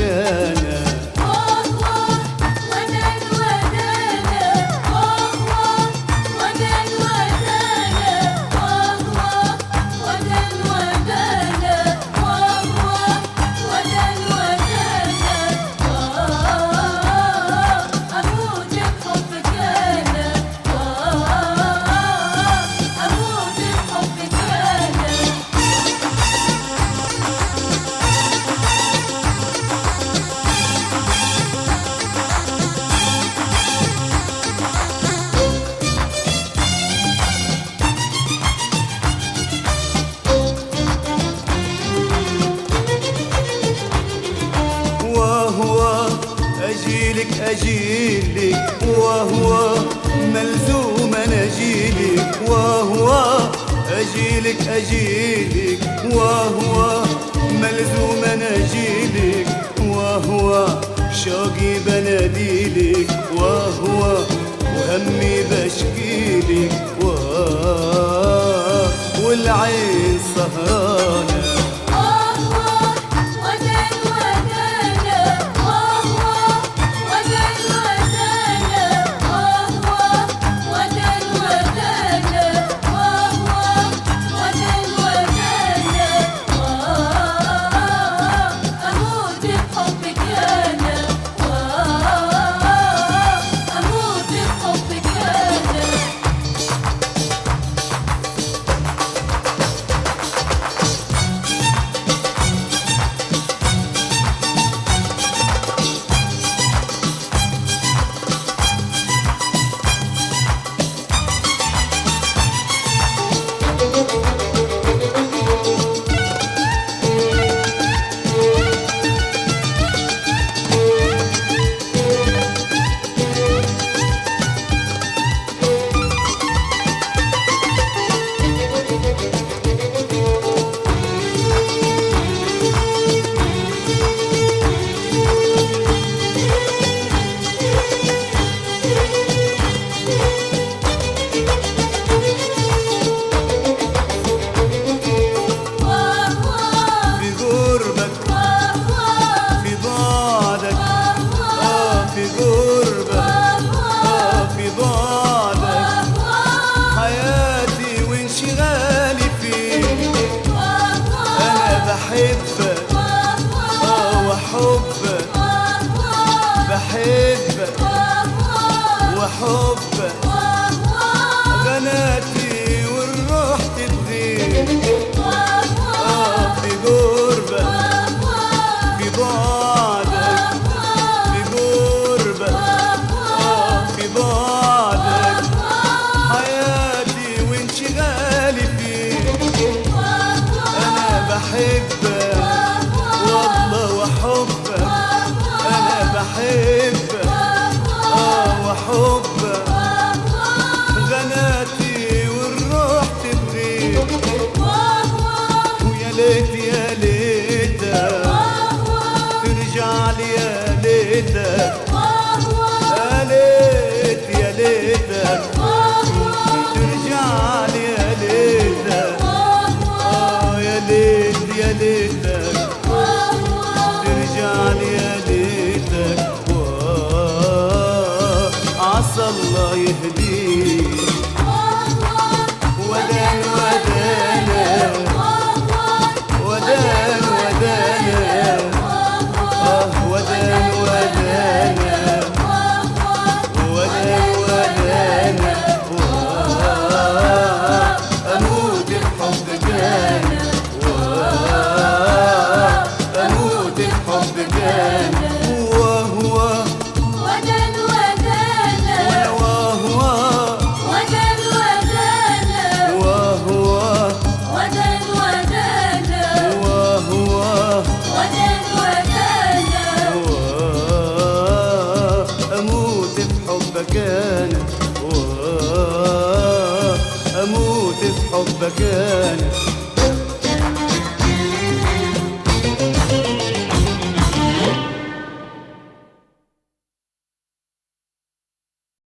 أنا. أجيلك وهو ملزوم أنا أجيلك، وهو أجيلك وهو ملزوم أنا أجيلك، وهو شوقي بناديلك، وهو وهمي بشكيلك، والعين سهرانة. بحبك وحبك غناتي والروح تديك، في قربك في بعدك، في قربك في بعدك حياتي وانشغالي فيك. أنا بحبك والله وحبك، أنا بحبك وحبك غناتي والروح تبغيك، ويا ليت يا ليتك ترجع لي يا ليتك، يا ليت يا ليتك ترجع لي يا ليتك، يا ليت يا ليتك ترجع لي يا ليتك، عسى الله يهديك. ودان ودانا ودان ودانا ودان ودانا ودان ودانا أموت بحبك أنا، أموت بحبك أنا، وهو ودان ودانا وهو ودان ودانا وهو ودان ودانا وهو ودان ودانا أموت بحبك أنا، أموت بحبك أنا.